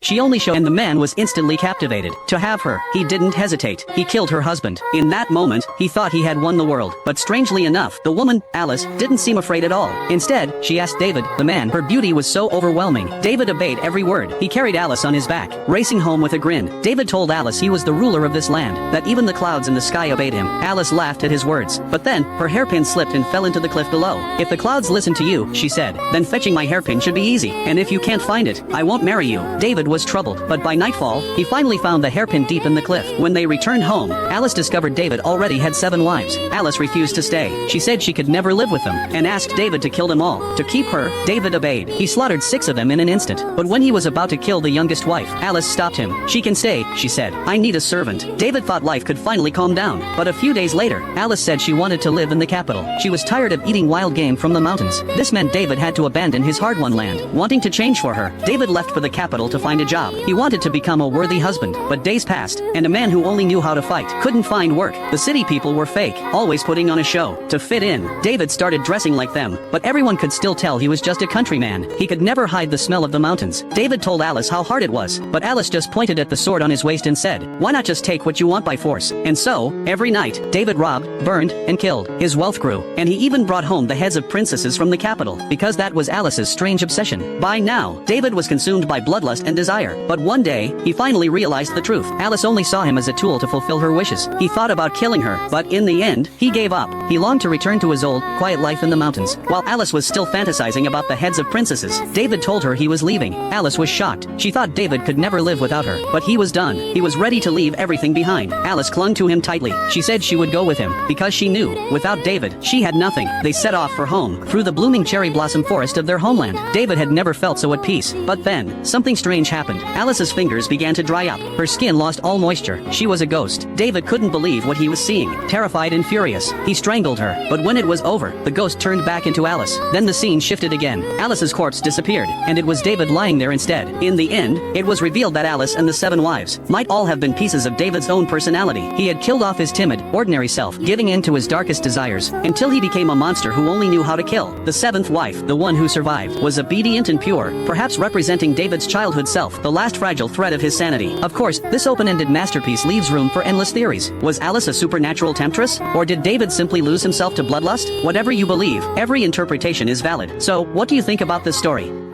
She only showed, and the man was instantly captivated. To have her, he didn't hesitate. He killed her husband. In that moment, he thought he had won the world. But strangely enough, the woman, Alice, didn't seem afraid at all. Instead, she asked David, the man. Her beauty was so overwhelming. David obeyed every word. He carried Alice on his back, racing home with a grin. David told Alice he was the ruler of this land, that even the clouds in the sky obeyed him. Alice laughed at his words. But then, her hairpin slipped and fell into the cliff below. If the clouds listen to you, she said, then fetching my hairpin should be easy. And if you can't find it, I won't marry you. David was troubled, but by nightfall, he finally found the hairpin deep in the cliff. When they returned home, Alice discovered David already had 7 wives. Alice refused to stay. She said she could never live with them, and asked David to kill them all. To keep her, David obeyed. He slaughtered 6 of them in an instant. But when he was about to kill the youngest wife, Alice stopped him. She can stay, she said. I need a servant. David thought life could finally calm down. But a few days later, Alice said she wanted to live in the capital. She was tired of eating wild game from the mountains. This meant David had to abandon his hard-won land. Wanting to change for her, David left for the capital to find a job. He wanted to become a worthy husband, but days passed, and a man who only knew how to fight couldn't find work. The city people were fake, always putting on a show. To fit in, David started dressing like them, but everyone could still tell he was just a countryman. He could never hide the smell of the mountains. David told Alice how hard it was, but Alice just pointed at the sword on his waist and said, why not just take what you want by force? And so, every night, David robbed, burned, and killed. His wealth grew, and he even brought home the heads of princesses from the capital, because that was Alice's strange obsession. By now, David was consumed by bloodlust and desire, but one day, he finally realized the truth. Alice only saw him as a tool to fulfill her wishes. He thought about killing her, but in the end, he gave up. He longed to return to his old, quiet life in the mountains. While Alice was still fantasizing about the heads of princesses, David told her he was leaving. Alice was shocked. She thought David could never live without her, but he was done. He was ready to leave everything behind. Alice clung to him tightly. She said she would go with him, because she knew, without David, she had nothing. They set off for home, through the blooming cherry blossom forest of their homeland. David had never felt so at peace. But then, something strange happened. Alice's fingers began to dry up. Her skin lost all moisture. She was a ghost. David couldn't believe what he was seeing. Terrified and furious, he strangled her. But when it was over, the ghost turned back into Alice. Then the scene shifted again. Alice's corpse disappeared, and it was David lying there instead. In the end, it was revealed that Alice and the 7 wives might all have been pieces of David's own personality. He had killed off his timid, ordinary self, giving in to his darkest desires, until he became a monster who only knew how to kill. The 7th wife, the one who survived, was obedient and pure, perhaps representing David's childhood self, the last fragile thread of his sanity. Of course, this open-ended masterpiece leaves room for endless theories. Was Alice a supernatural temptress? Or did David simply lose himself to bloodlust? Whatever you believe, every interpretation is valid. So, what do you think about this story?